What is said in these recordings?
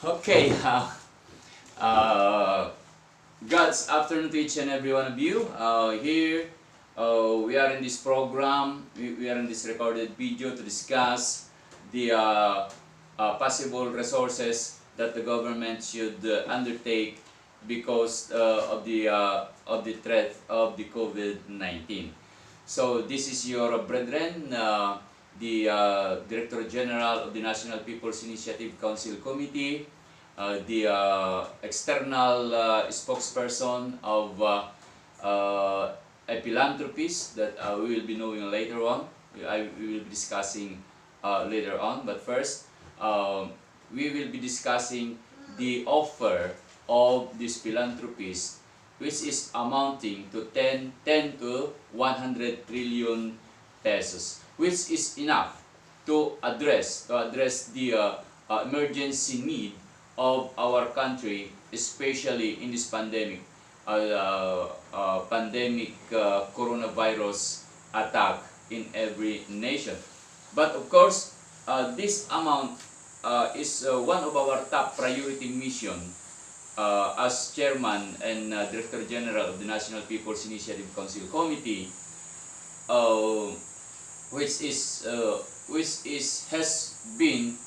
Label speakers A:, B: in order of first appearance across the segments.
A: Okay, uh, God's afternoon to each and every one of you. Here, we are in this program, we are in this recorded video to discuss the possible resources that the government should undertake because of the threat of the COVID-19. So this is your brethren, the Director General of the National People's Initiative Council Committee, the external spokesperson of a philanthropist that we will be knowing later on. We will be discussing later on, but first we will be discussing the offer of this philanthropist, which is amounting to 10 to 100 trillion pesos, which is enough to address the emergency need of our country, especially in this pandemic coronavirus attack in every nation. But of course, this amount is one of our top priority mission as Chairman and Director General of the National People's Initiative Council Committee, has been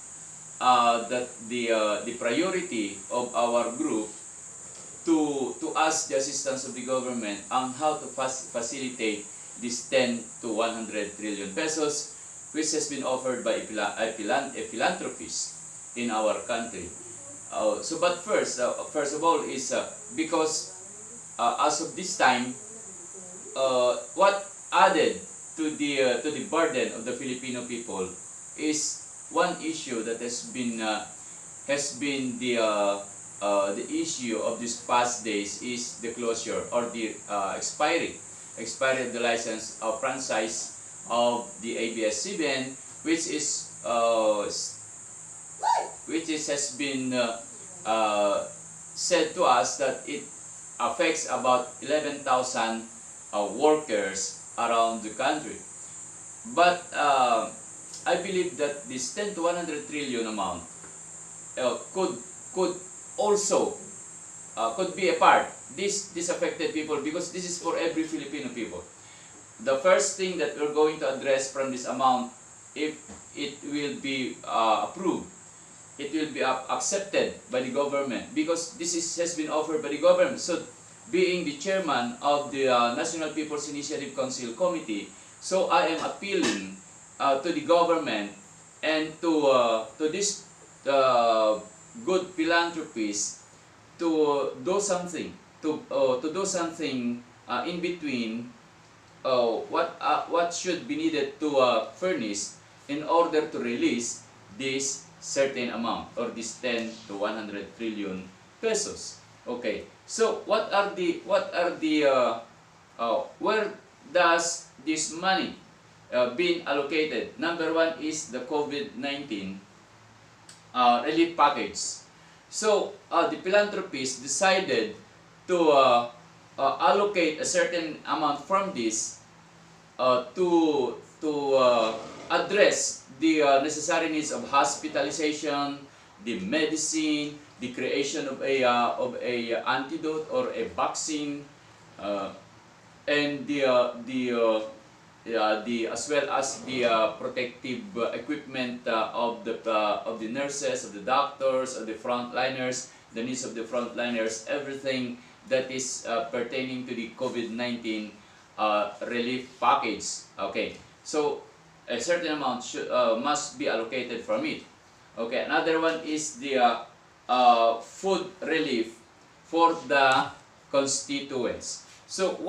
A: that the priority of our group to ask the assistance of the government on how to facilitate this 10 to 100 trillion pesos, which has been offered by a philanthropist in our country. But first of all is because as of this time, what added to the burden of the Filipino people is one issue that has been the issue of these past days is the closure or the expiry of the license of franchise of the ABS-CBN, which has been said to us that it affects about 11,000 workers around the country. But I believe that this 10 to 100 trillion amount could also could be a part this affected people, because this is for every Filipino people. The first thing that we're going to address from this amount, if it will be approved, it will be accepted by the government, because has been offered by the government. So, being the chairman of the National People's Initiative Council Committee, so I am appealing to the government and to this good philanthropist to do something in between what should be needed to furnish in order to release this certain amount, or this 10 to 100 trillion pesos. Okay, so where does this money being allocated? Number one is the COVID-19 relief package. So the philanthropist decided to allocate a certain amount from this to address the necessary needs of hospitalization, the medicine, the creation of a antidote or a vaccine, and as well as the protective equipment of the nurses, of the doctors, of the frontliners, the needs of the frontliners, everything that is pertaining to the COVID-19 relief package. Okay, so a certain amount must be allocated from it. Okay, another one is the food relief for the constituents. So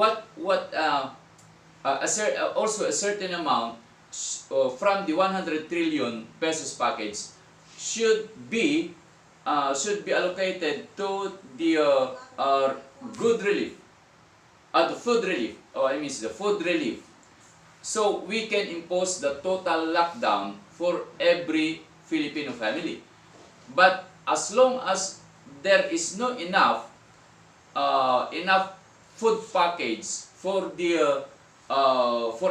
A: also a certain amount from the 100 trillion pesos package should be allocated to the good relief, the food relief, the food relief. So we can impose the total lockdown for every Filipino family. But as long as there is no enough food package for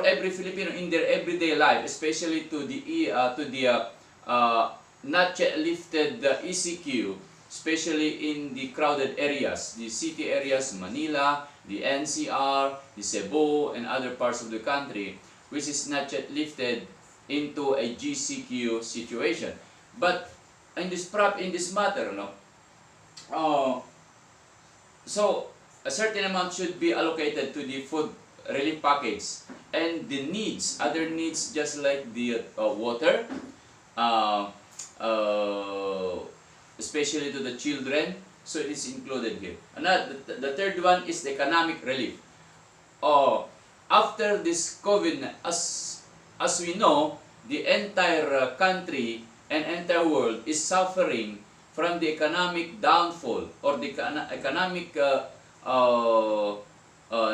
A: every Filipino in their everyday life, especially to the not yet lifted ECQ, especially in the crowded areas, the city areas, Manila, the NCR, the Cebu, and other parts of the country, which is not yet lifted into a GCQ situation. But in this matter, no, so a certain amount should be allocated to the food relief package, and the needs, other needs, just like the water, uh, uh, especially to the children, so it is included here. Another, the third one is the economic relief. After this COVID, as we know, the entire country and entire world is suffering from the economic downfall, or the economic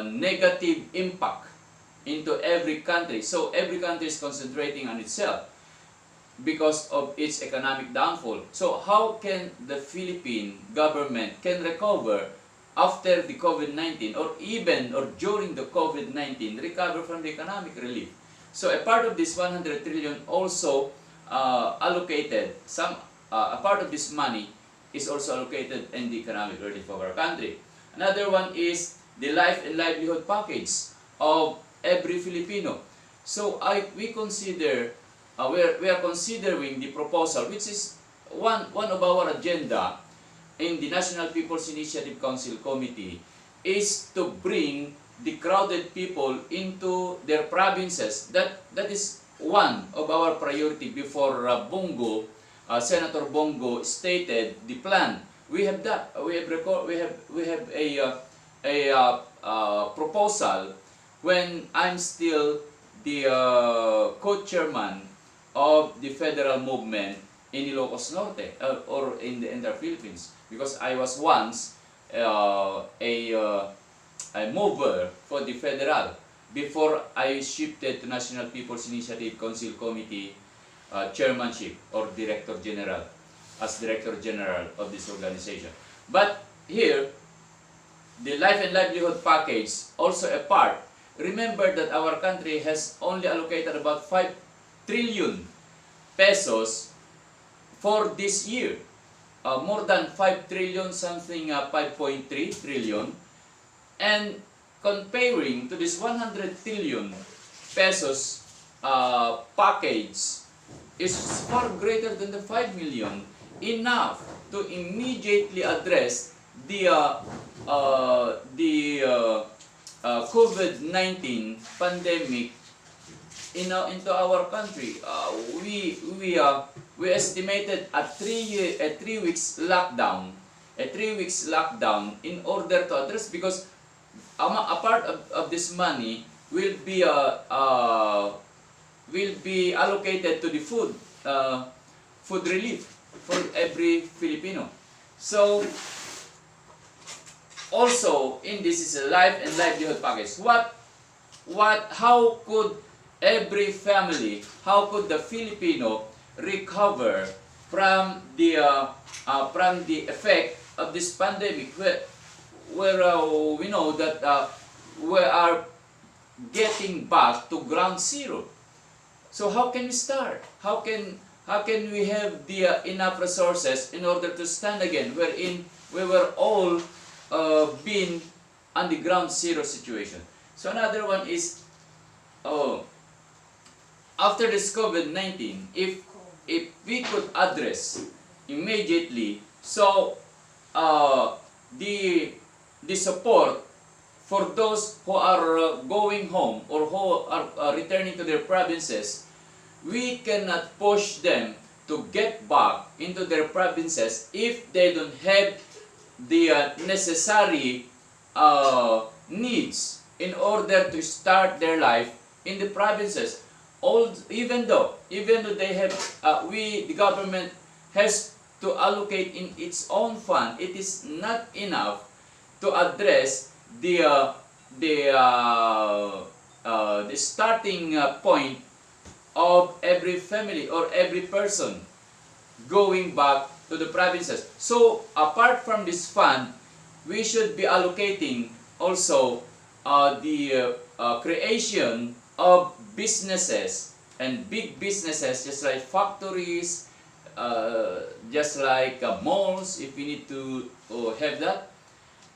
A: negative impact into every country. So every country is concentrating on itself because of its economic downfall. So how can the Philippine government can recover after the COVID-19, or even or during the COVID-19, recover from the economic relief? So a part of this 100 trillion also allocated, a part of this money is also allocated in the economic relief of our country. Another one is the life and livelihood package of every Filipino. So we consider, we are considering the proposal, which is one of our agenda in the National People's Initiative Council Committee, is to bring the crowded people into their provinces. That is one of our priority before Bongo, Senator Bongo stated the plan. We have that. We have a proposal when I'm still the co-chairman of the federal movement in Ilocos Norte, or in the entire Philippines, because I was once a mover for the federal before I shifted to National People's Initiative Council Committee chairmanship, or Director General, as Director General of this organization. But here, the life and livelihood package also a part. Remember that our country has only allocated about 5 trillion pesos for this year. More than 5 trillion, something 5.3 trillion. And comparing to this 100 trillion pesos package is far greater than the 5 million, enough to immediately address the COVID-19 pandemic into our country. We estimated a 3 weeks lockdown, in order to address, because a part of this money will be allocated to the food relief for every Filipino. So also in this is a life and livelihood package. How could every family, how could the Filipino recover from the effect of this pandemic, where we know that we are getting back to ground zero? So how can we start? How can we have the enough resources in order to stand again, wherein we were all been on the ground zero situation? So another one is, after this COVID-19, if we could address immediately, so the support for those who are going home, or who are returning to their provinces, we cannot push them to get back into their provinces if they don't have the necessary needs in order to start their life in the provinces. Even though they have, the government has to allocate in its own fund, it is not enough to address the starting point of every family or every person going back to the provinces. So apart from this fund, we should be allocating also the creation of businesses, and big businesses, just like factories, just like malls, if we need to have that,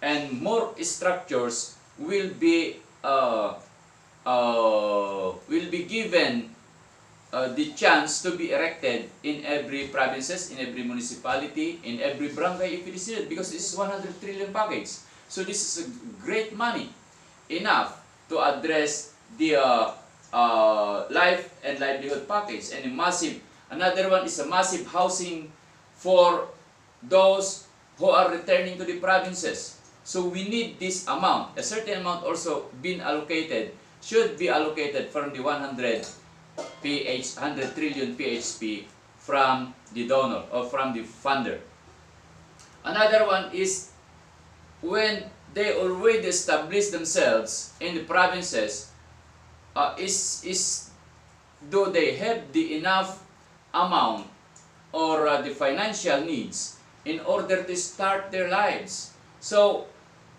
A: and more structures will be given the chance to be erected in every provinces, in every municipality, in every barangay if it is needed, because this is 100 trillion package. So this is a great money, enough to address the life and livelihood package, and another one is a massive housing for those who are returning to the provinces. So we need this amount, a certain amount also been allocated, should be allocated from the 100 trillion PHP from the donor or from the funder. Another one is when they already establish themselves in the provinces, do they have the enough amount or the financial needs in order to start their lives? So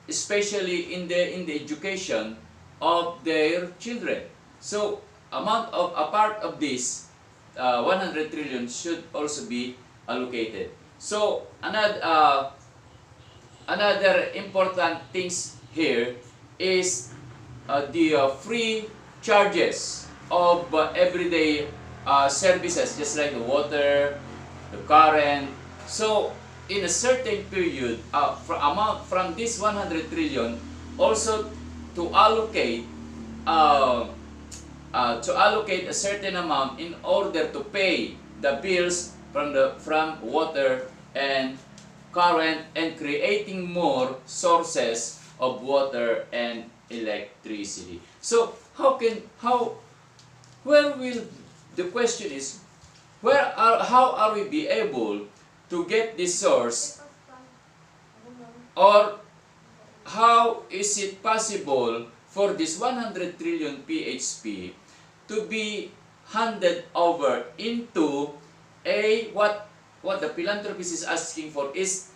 A: especially in the education of their children. So a part of this 100 trillion should also be allocated. So another important things here is the free charges of everyday services, just like the water, the current. So in a certain period, from this 100 trillion, also to allocate a certain amount in order to pay the bills from water and current, and creating more sources of water and electricity. So the question is, how are we be able to get this source, or how is it possible for this 100 trillion PHP to be handed over into what the philanthropist is asking for is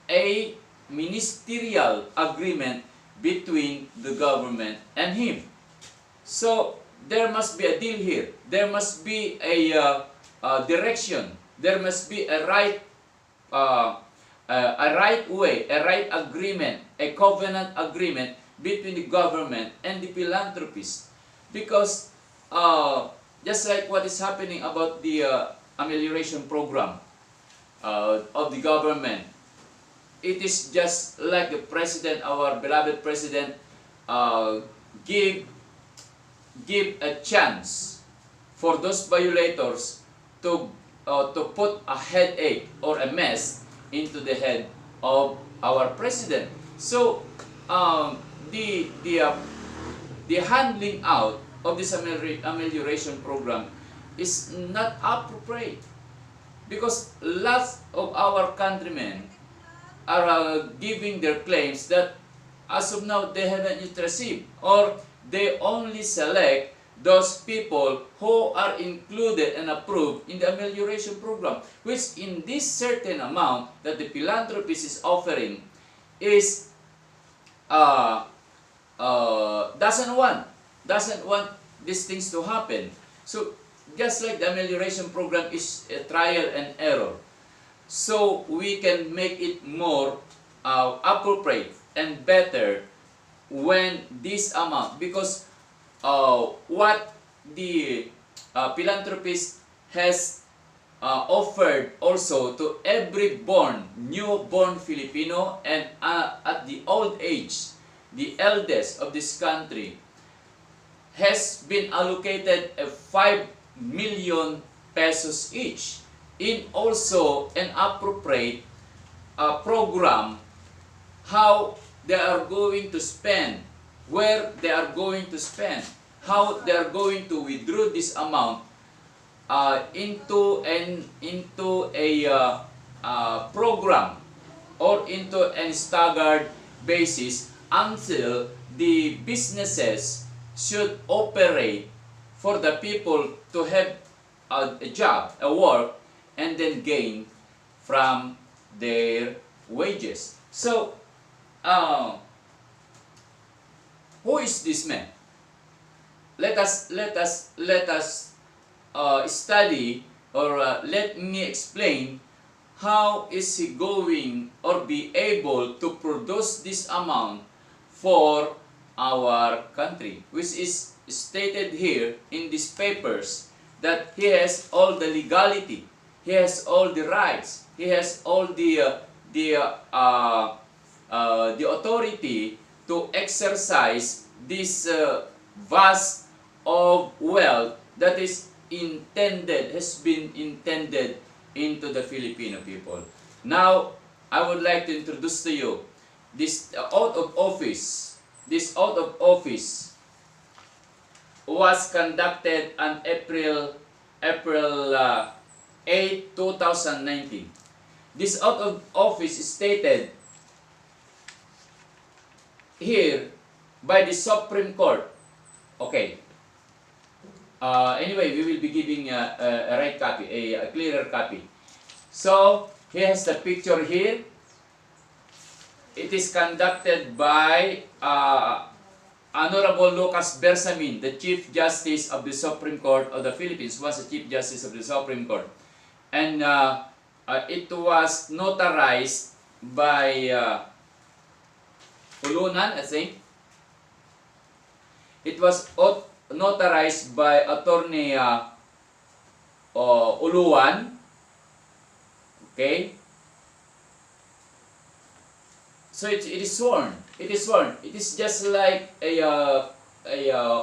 A: a ministerial agreement between the government and him. So there must be a deal here. There must be a direction. There must be a right way, a right agreement, a covenant agreement between the government and the philanthropist. Because just like what is happening about the amelioration program of the government, it is just like the president, our beloved president, give a chance for those violators to put a headache or a mess into the head of our president. So the handling out of this amelioration program is not appropriate, because lots of our countrymen are giving their claims that as of now they haven't yet received, or they only select those people who are included and approved in the amelioration program, which in this certain amount that the philanthropist is offering is doesn't want these things to happen. So just like the amelioration program is a trial and error, so we can make it more appropriate and better when this amount, because what the philanthropist has offered also to every newborn Filipino, and at the old age, the eldest of this country, has been allocated 5 million pesos each in also an appropriate program, how they are going to spend, where they are going to spend, how they are going to withdraw this amount into a program or into a staggered basis until the businesses should operate for the people to have a job, a work, and then gain from their wages. So, who is this man? Let us study or let me explain how is he going or be able to produce this amount for our country, which is stated here in these papers that he has all the legality, he has all the rights, he has all the authority to exercise this vast of wealth that is intended, has been intended into the Filipino people. Now, I would like to introduce to you this out of office. This out of office was conducted on April 8, 2019. This out of office is stated here by the Supreme Court. Okay. Anyway, we will be giving a right copy, a clearer copy. So, here has the picture here. It is conducted by Honorable Lucas Bersamin, the Chief Justice of the Supreme Court of the Philippines, was the Chief Justice of the Supreme Court. And it was notarized by Ulunan, I think. It was notarized by Attorney Uluan. Okay? So it is sworn. It is sworn. It is just like a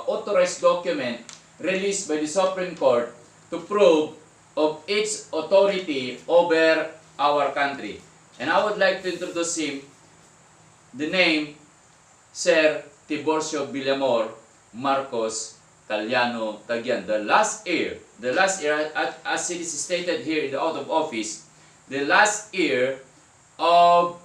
A: authorized document released by the Supreme Court to prove of its authority over our country. And I would like to introduce him, the name Sir Tiburcio Villamor Marcos Taliano Tagian. The last heir, as it is stated here in the out of office, the last heir of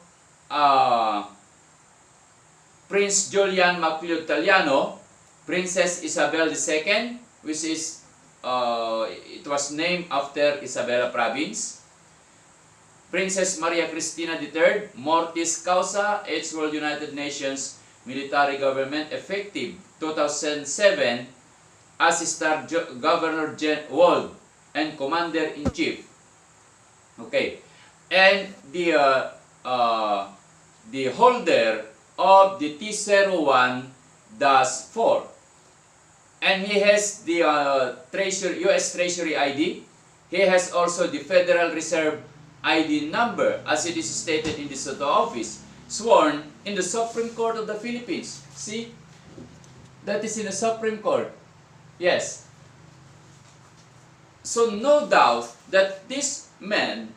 A: Prince Julian Macleod Taliano, Princess Isabel II, which is it was named after Isabela Province, Princess Maria Cristina III, Mortis Causa, H. World United Nations Military Government, effective 2007 as Star Governor World and Commander-in-Chief. Okay, and the holder of the T01-4, and he has the U.S. Treasury ID. He has also the Federal Reserve ID number, as it is stated in this office, sworn in the Supreme Court of the Philippines. See, that is in the Supreme Court. Yes. So no doubt that this man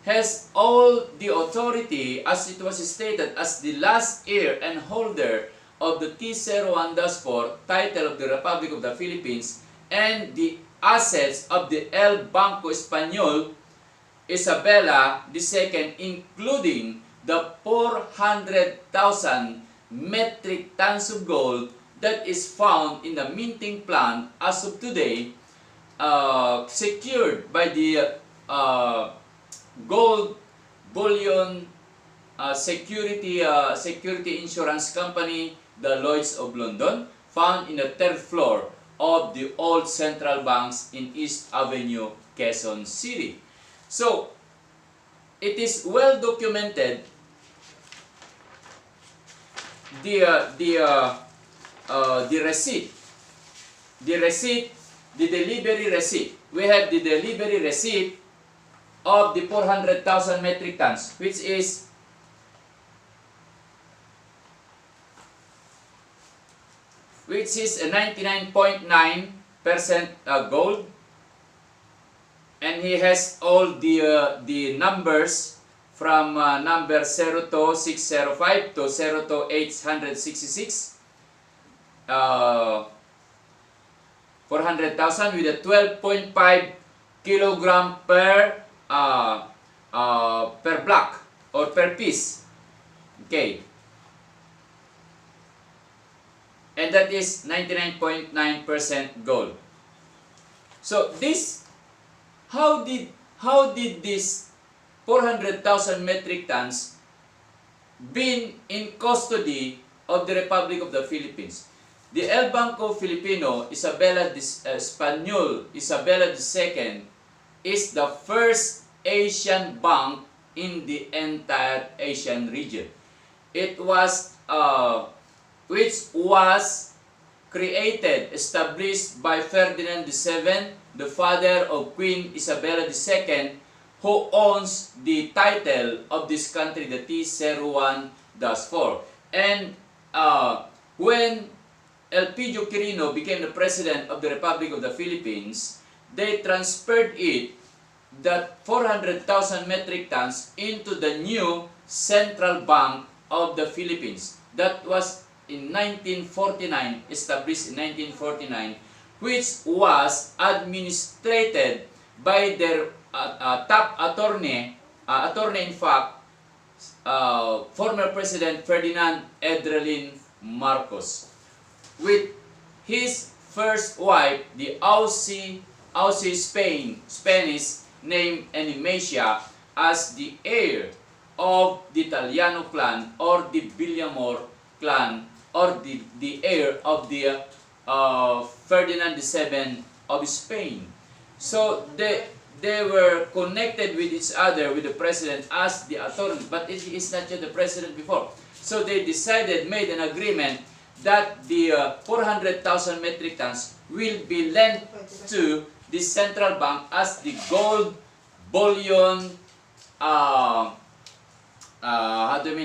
A: has all the authority, as it was stated, as the last heir and holder of the T01-4 title of the Republic of the Philippines and the assets of the El Banco Español Isabela II, including the 400,000 metric tons of gold that is found in the minting plant as of today, secured by the gold bullion security insurance company, the Lloyds of London, found in the third floor of the old central banks in East Avenue, Quezon City. So, it is well documented the receipt, the delivery receipt. We have the delivery receipt of the 400,000 metric tons, which is a 99.9% gold, and he has all the numbers from number 02605 to 02866, 400,000 with a 12.5 kilogram per block or per piece. Okay, and that is 99.9% gold. So this, how did this 400,000 metric tons been in custody of the Republic of the Philippines? The El Banco Filipino Isabela Español Isabela II is the first Asian bank in the entire Asian region. It was, which was established by Ferdinand VII, the father of Queen Isabella II, who owns the title of this country, the T01-4. And when Elpidio Quirino became the President of the Republic of the Philippines, they transferred it, that 400,000 metric tons, into the new Central Bank of the Philippines. That was in 1949, established in 1949, which was administrated by their top attorney in fact, former President Ferdinand Edralin Marcos, with his first wife, the Spanish named Animacia, as the heir of the Italiano clan, or the Villamor clan, or the heir of the Ferdinand VII of Spain. So they were connected with each other, with the president as the attorney, but he is not yet the president before. So they made an agreement that the 400,000 metric tons will be lent to the central bank as the gold bullion,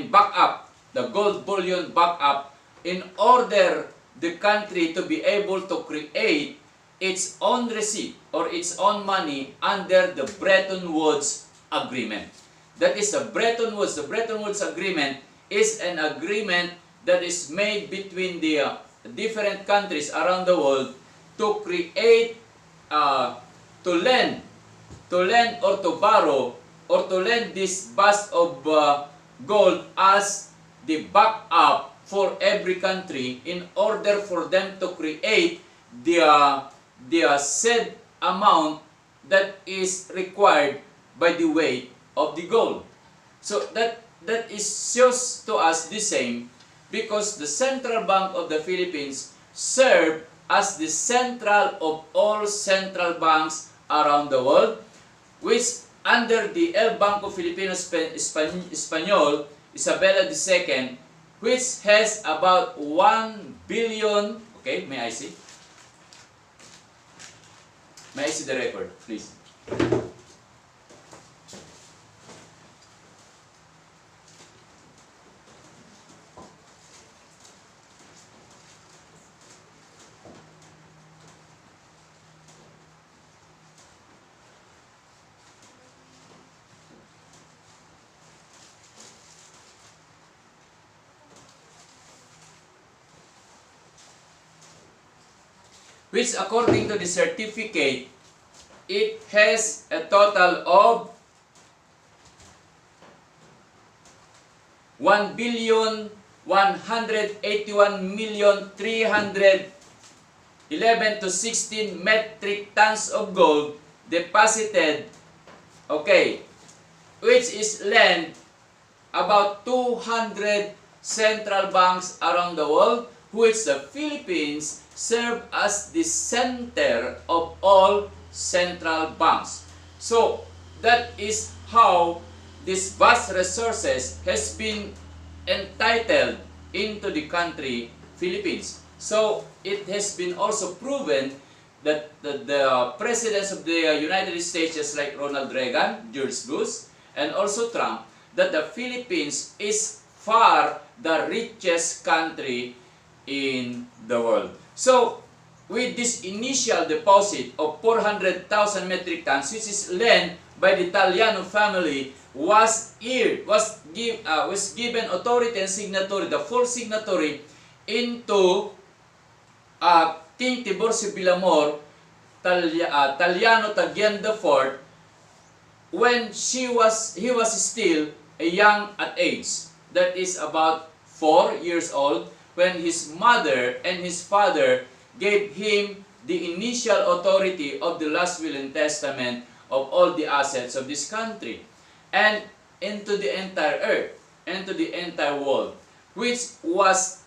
A: backup, the gold bullion backup, in order the country to be able to create its own receipt or its own money under the Bretton Woods Agreement. That is the Bretton Woods. The Bretton Woods Agreement is an agreement that is made between the different countries around the world to create, to lend or to borrow or to lend this bust of gold as the backup for every country, in order for them to create the said amount that is required by the weight of the gold. So that is shows to us the same, because the Central Bank of the Philippines served as the central of all central banks around the world, which under the El Banco Filipino Español, Isabella II, which has about 1 billion, okay, may I see? May I see the record, please? Which, according to the certificate, it has a total of 1,181,311 to 16 metric tons of gold deposited, okay, which is lent about 200 central banks around the world, which the Philippines serve as the center of all central banks. So that is how this vast resources has been entitled into the country Philippines. So it has been also proven that the presidents of the United States, just like Ronald Reagan, George Bush, and also Trump, that the Philippines is far the richest country in the world. So with this initial deposit of 400,000 metric tons, which is lent by the Italiano family, was given authority and signatory, the full signatory, into King Tiburcio Villamor, Taliano Taguian IV, when he was still a young at age. That is about 4 years old, when his mother and his father gave him the initial authority of the last will and testament of all the assets of this country, and into the entire earth, into the entire world, which was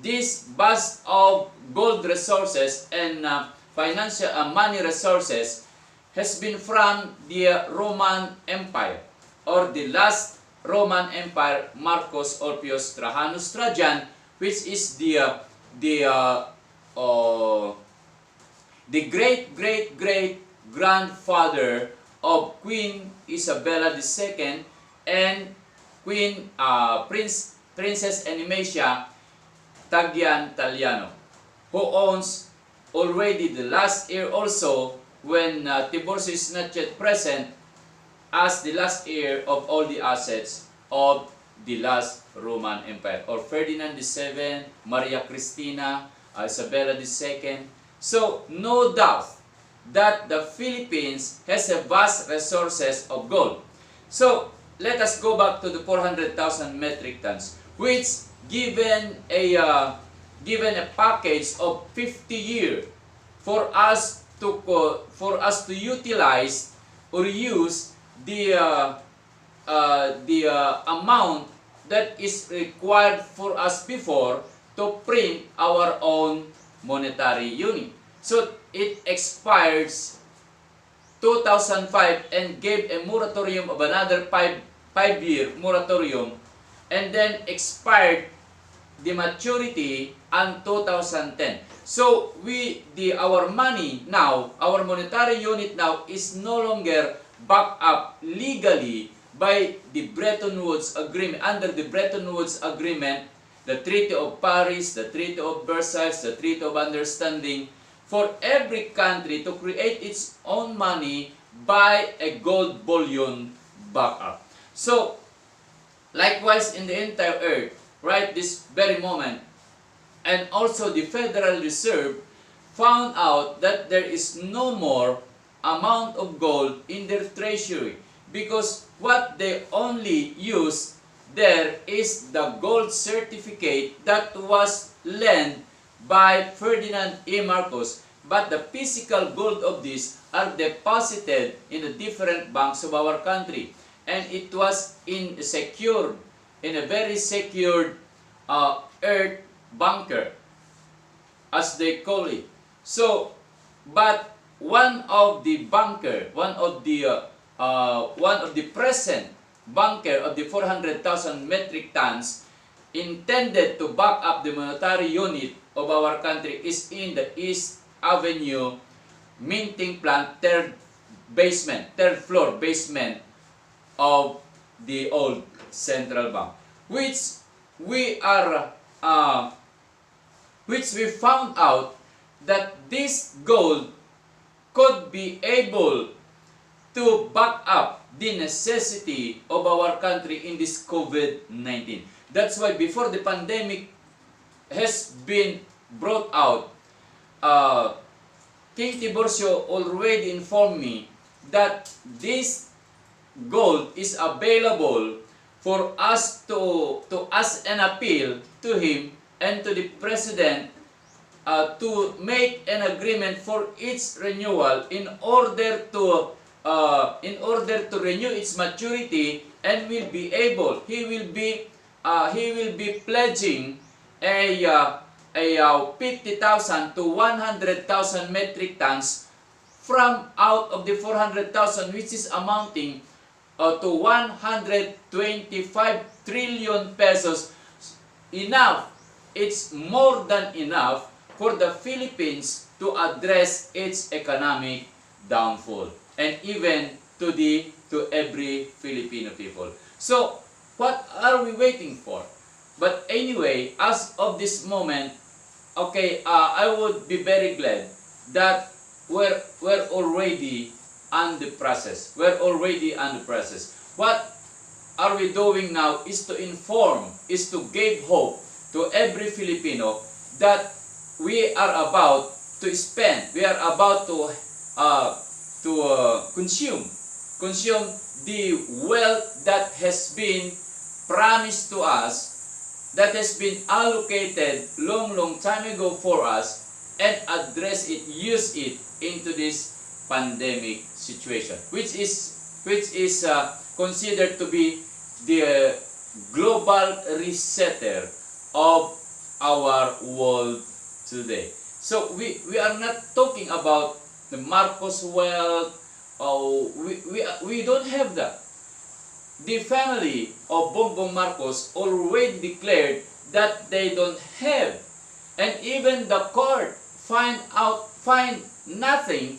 A: this vast of gold resources and financial money resources, has been from the Roman Empire, or the last Roman Empire, Marcus Ulpius Trajanus Trajan, which is the great grandfather of Queen Isabella II and Princess Animatia Tagliantaliano, who owns already the last heir also, when Tiburcio is not yet present, as the last heir of all the assets of the last Roman Empire, or Ferdinand VII, Maria Cristina, Isabella II. So no doubt that the Philippines has a vast resources of gold. So let us go back to the 400,000 metric tons, which given a package of 50 years for us to utilize or use the amount that is required for us before to print our own monetary unit. So it expires 2005 and gave a moratorium of another 5-year moratorium, and then expired the maturity on 2010. So our money now, our monetary unit now is no longer backed up legally by the Bretton Woods Agreement. Under the Bretton Woods Agreement, the Treaty of Paris, the Treaty of Versailles, the Treaty of Understanding, for every country to create its own money by a gold bullion backup. So, likewise in the entire earth, right this very moment, and also the Federal Reserve found out that there is no more amount of gold in their treasury, because what they only use there is the gold certificate that was lent by Ferdinand E. Marcos, but the physical gold of this are deposited in the different banks of our country, and it was in a very secured earth bunker, as they call it. So, but one of the present bunker of the 400,000 metric tons intended to back up the monetary unit of our country is in the East Avenue minting plant, third floor basement of the old central bank, which we found out that this gold could be able to back up the necessity of our country in this COVID-19. That's why before the pandemic has been brought out, King Tiburcio already informed me that this gold is available for us to as an appeal to him and to the President to make an agreement for its renewal in order to renew its maturity, and he will be pledging a 50,000 to 100,000 metric tons from out of the 400,000, which is amounting to 125 trillion pesos. Enough, it's more than enough for the Philippines to address its economic downfall, and even to every Filipino people. So, what are we waiting for? But anyway, as of this moment, okay, I would be very glad that we're already on the process. We're already on the process. What are we doing now is to inform, is to give hope to every Filipino that we are about to spend, we are about to consume the wealth that has been promised to us, that has been allocated long time ago for us, and address it, use it into this pandemic situation, which is considered to be the global resetter of our world today. So we are not talking about the Marcos wealth we don't have that. The family of Bongbong Marcos already declared that they don't have, and even the court found nothing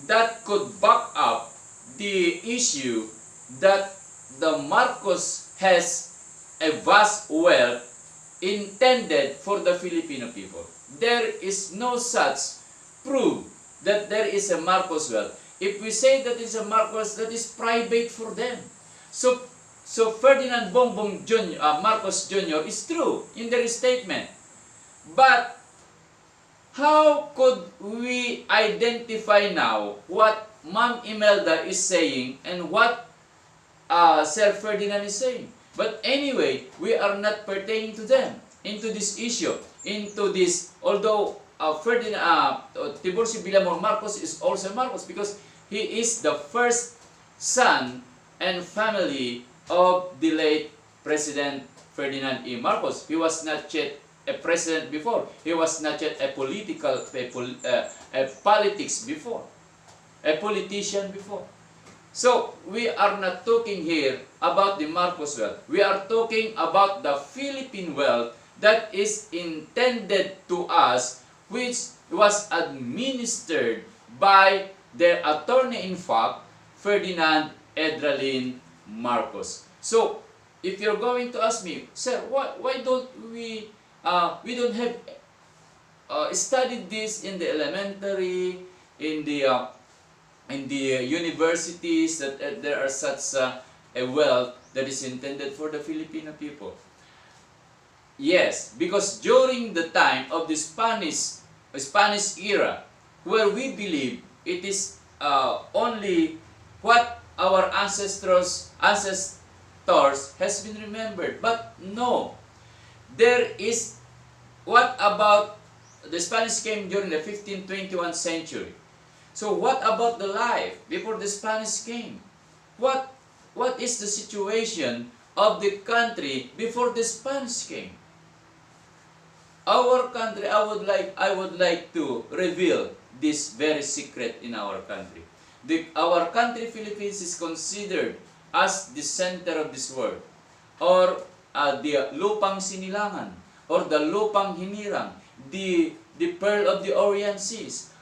A: that could back up the issue that the Marcos has a vast wealth intended for the Filipino people. There is no such proof that there is a Marcos wealth. If we say that it's a Marcos, that is private for them. So Ferdinand Bongbong Marcos Jr. is true in their statement. But how could we identify now what Ma'am Imelda is saying and what Sir Ferdinand is saying? But anyway, we are not pertaining to them, into this issue, into this, although Tiburcio Villamor Marcos is also Marcos because he is the first son and family of the late President Ferdinand E. Marcos. He was not yet a president before. He was not yet a politics before, a politician before. So, we are not talking here about the Marcos wealth. We are talking about the Philippine wealth that is intended to us, which was administered by their attorney-in-fact, Ferdinand Edralin Marcos. So, if you're going to ask me, sir, why don't we don't have studied this in the elementary, in the universities, that there are such a wealth that is intended for the Filipino people? Yes, because during the time of the Spanish era, where we believe it is only what our ancestors has been remembered. But no, there is, what about the Spanish came during the 1521 century? So what about the life before the Spanish came? What is the situation of the country before the Spanish came? Our country, I would like to reveal this very secret in our country. Our country, Philippines, is considered as the center of this world, or the Lupang Sinilangan, or the Lupang Hinirang, the Pearl of the Orient Seas.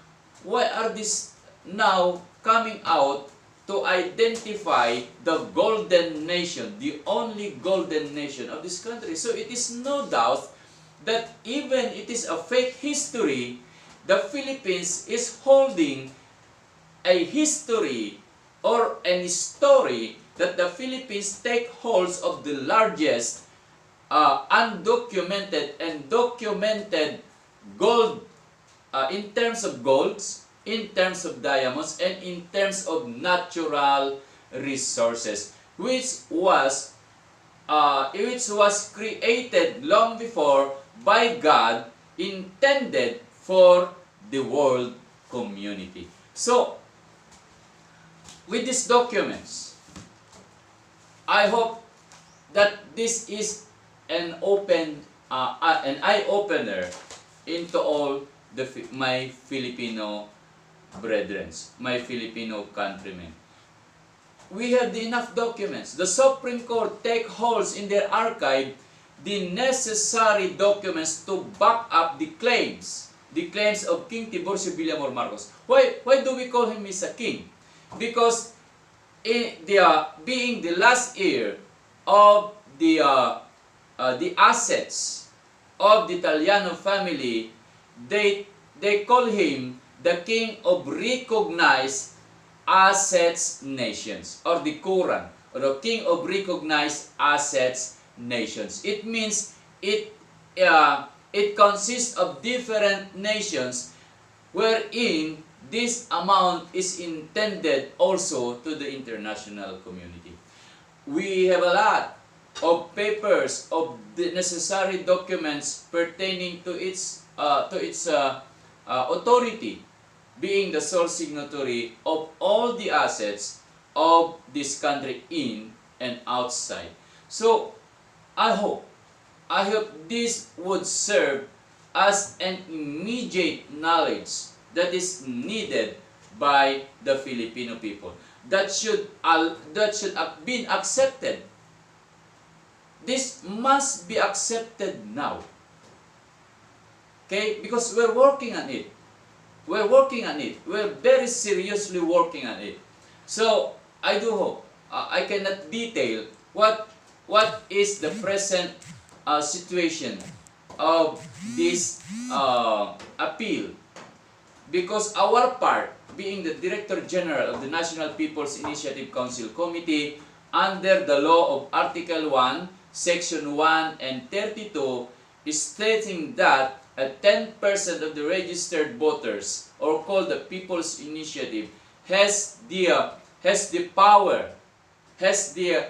A: Why are these now coming out to identify the golden nation, the only golden nation of this country? So it is no doubt that even it is a fake history, the Philippines is holding a history or a story that the Philippines take holds of the largest undocumented and documented gold, in terms of golds, in terms of diamonds, and in terms of natural resources, which was created long before by God, intended for the world community. So, with these documents, I hope that this is an eye-opener into all my Filipino brethren, my Filipino countrymen. We have enough documents. The Supreme Court take holds in their archive the necessary documents to back up the claims of King Tiburcio Villamor Marcos. Why do we call him as a king? Because being the last heir of the assets of the Italiano family, they call him the king of recognized assets nations, or the Quran, or the king of recognized assets nations. It means it consists of different nations wherein this amount is intended also to the international community. We have a lot of papers, of the necessary documents pertaining to its authority, being the sole signatory of all the assets of this country in and outside. So, I hope this would serve as an immediate knowledge that is needed by the Filipino people. That should have been accepted. This must be accepted now. Okay? Because we're working on it. We're working on it. We're very seriously working on it. So, I do hope, I cannot detail what is the present situation of this appeal. Because our part, being the Director General of the National People's Initiative Council Committee, under the law of Article 1, Section 1 and 32, is stating that 10% of the registered voters, or called the People's Initiative, has the power, has the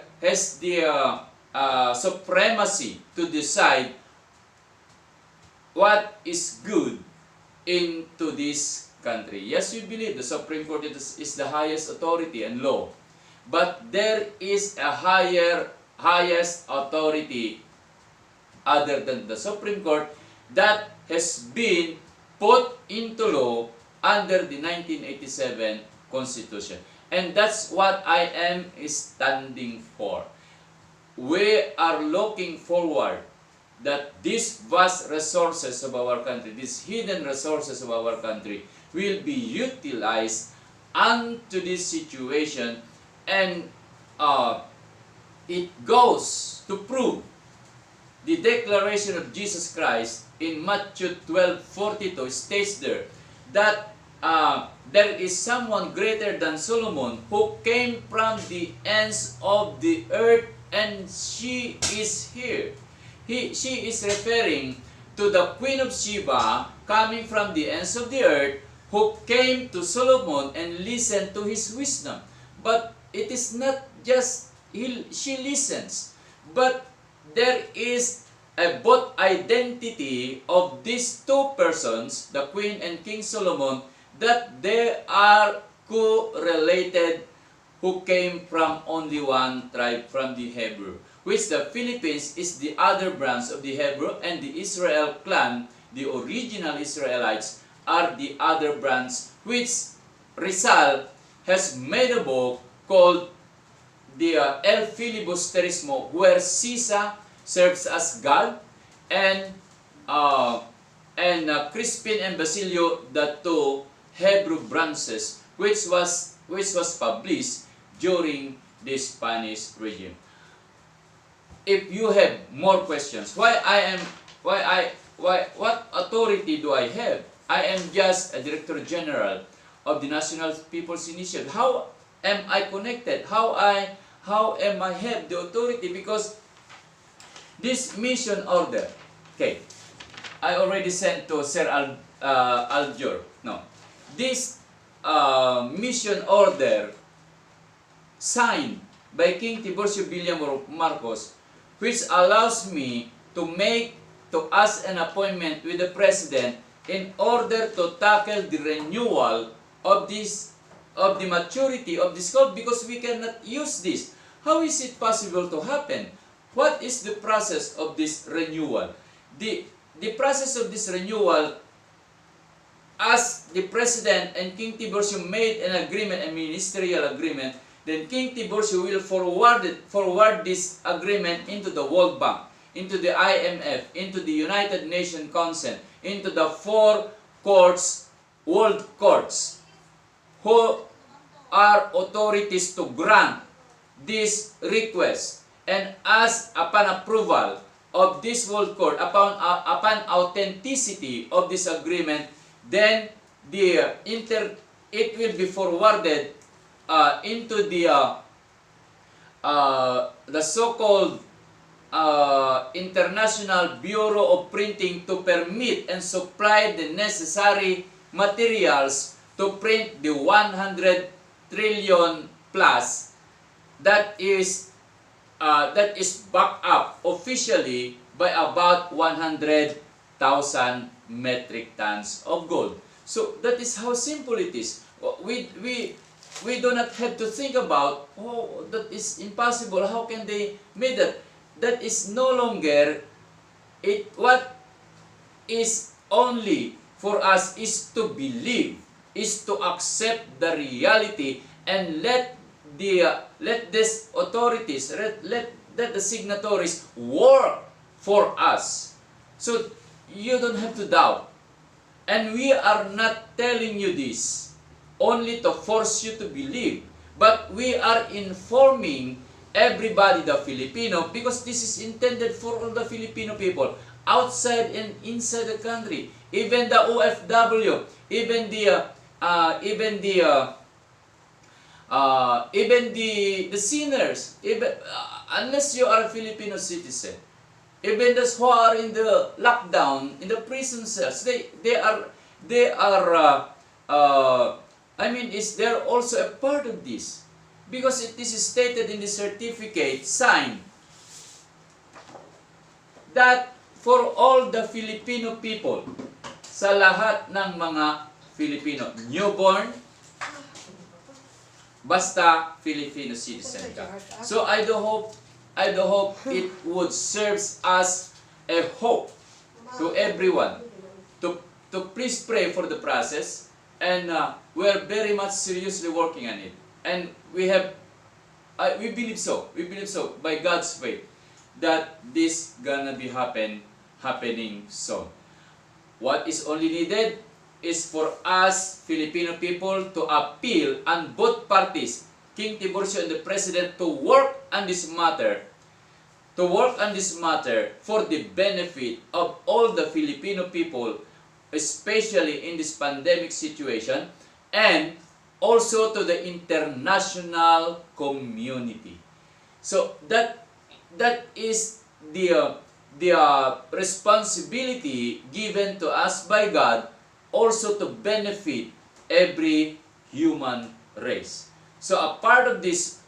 A: supremacy to decide what is good into this country. Yes, we believe the Supreme Court is the highest authority and law, but there is a highest authority other than the Supreme Court that has been put into law under the 1987 Constitution. And that's what I am standing for. We are looking forward that these vast resources of our country, these hidden resources of our country, will be utilized unto this situation, and it goes to prove the declaration of Jesus Christ in Matthew 12:42 states there that there is someone greater than Solomon who came from the ends of the earth, and she is here. She is referring to the Queen of Sheba coming from the ends of the earth, who came to Solomon and listened to his wisdom. But it is not just she listens, but there is a both identity of these two persons, the Queen and King Solomon, that they are correlated, who came from only one tribe, from the Hebrew, which the Philippines is the other branch of the Hebrew, and the Israel clan, the original Israelites, are the other branch, which Rizal has made a book called the El Filibusterismo, where Sisa serves as God, and Crispin and Basilio, the two Hebrew branches, which was published during the Spanish regime. If you have more questions, what authority do I have? I am just a Director General of the National People's Initiative. How am I connected? How am I have the authority? Because this mission order, okay, I already sent to Sir Aljur. No, this mission order signed by King Tiburcio Villamor Marcos, which allows me to ask an appointment with the President in order to tackle the renewal of the maturity of this code, because we cannot use this. How is it possible to happen? What is the process of this renewal? The process of this renewal, as the President and King Tiburcio made an agreement, a ministerial agreement, then King Tiburcio will forward this agreement into the World Bank, into the IMF, into the United Nations Council, into the 4 courts, world courts, who are authorities to grant this request. And as upon approval of this world court, upon authenticity of this agreement, then it will be forwarded into the so-called International Bureau of Printing, to permit and supply the necessary materials to print the 100 trillion plus that is backed up officially by about 100,000 metric tons of gold. So that is how simple it is. We do not have to think about, oh, that is impossible, how can they make that? That is no longer it. What is only for us is to believe is to accept the reality and let these authorities, let the signatories work for us. So you don't have to doubt. And we are not telling you this only to force you to believe, but we are informing everybody, the Filipino, because this is intended for all the Filipino people outside and inside the country, even the OFW, even the sinners, even unless you are a Filipino citizen, even those who are in the lockdown, in the prison cells, they're also a part of this, because it is stated in the certificate signed that for all the Filipino people, sa lahat ng mga Filipino, newborn, basta Filipino citizen ka. So I do hope it would serve as a hope to everyone to please pray for the process, and we're very much seriously working on it, and we believe so by God's faith that this gonna be happening soon. What is only needed is for us Filipino people to appeal on both parties, King Tiburcio and the President, to work on this matter for the benefit of all the Filipino people, especially in this pandemic situation, and also to the international community. So that is the responsibility given to us by God, also to benefit every human race. So a part of this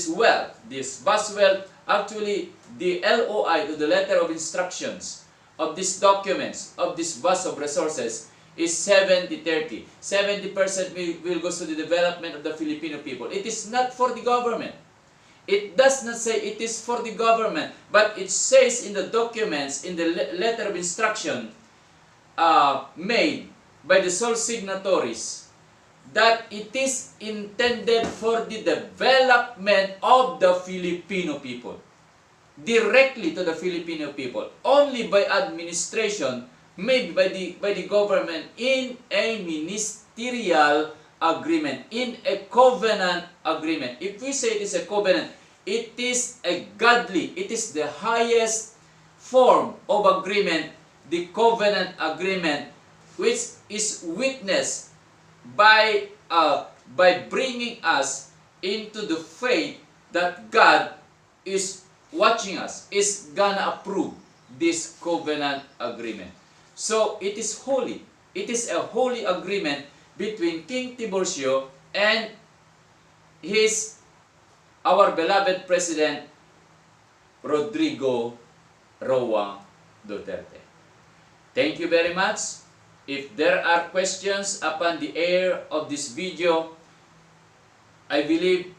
A: wealth, this vast wealth, actually the LOI, to the letter of instructions of these documents, of this vast of resources, is 70-30. 70% will go to the development of the Filipino people. It is not for the government. It does not say it is for the government, but it says in the documents, in the letter of instruction made by the sole signatories, that it is intended for the development of the Filipino people. Directly to the Filipino people. Only by administration made by the government in a ministerial agreement, in a covenant agreement. If we say it is a covenant, it is a godly, it is the highest form of agreement, the covenant agreement, which is witnessed by bringing us into the faith that God is watching us, is gonna approve this covenant agreement. So it is holy. It is a holy agreement between King Tiburcio and our beloved President Rodrigo Roa Duterte. Thank you very much. If there are questions upon the air of this video, I believe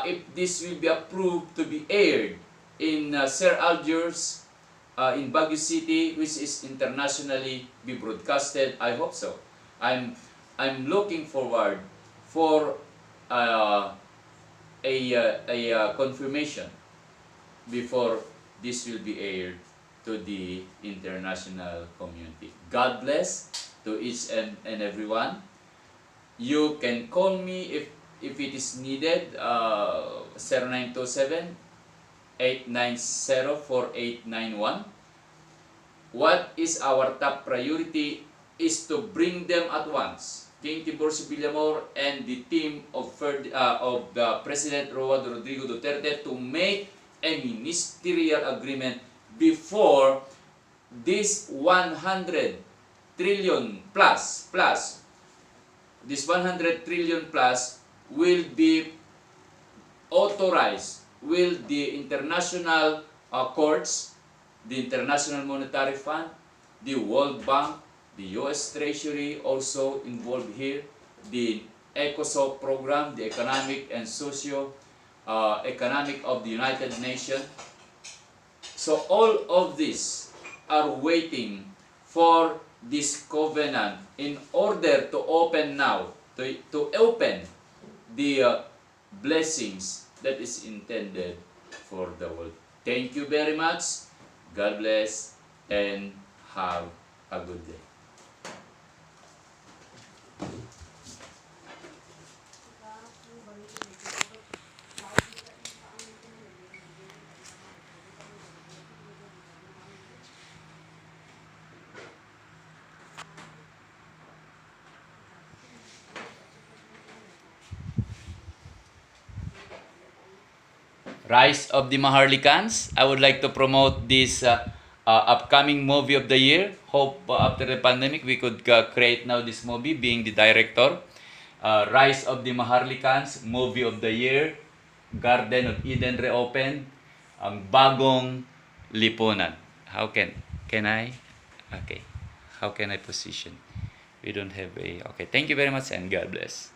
A: if this will be approved to be aired in Sir Algiers, in Baguio City, which is internationally be broadcasted, I hope so. I'm looking forward for a confirmation before this will be aired to the international community. God bless to each and everyone. You can call me if it is needed, 0927-890-4891. What is our top priority is to bring them at once, King Tiburcio Villamor and the team of the President Rodrigo Duterte, to make a ministerial agreement before this 100 trillion plus this 100 trillion plus will be authorized, will the international courts, the International Monetary Fund, the World Bank, the US Treasury also involved here, the ECOSOC program, the economic and socio-economic of the United Nations. So all of these are waiting for this covenant in order to open now, to open the blessings that is intended for the world. Thank you very much. God bless and have a good day. Rise of the Maharlikans. I would like to promote this upcoming movie of the year. Hope after the pandemic we could create now this movie, being the director. Rise of the Maharlikans, movie of the year. Garden of Eden reopened. Ang bagong lipunan. Can I? Okay. How can I position? We don't have a... Okay, thank you very much and God bless.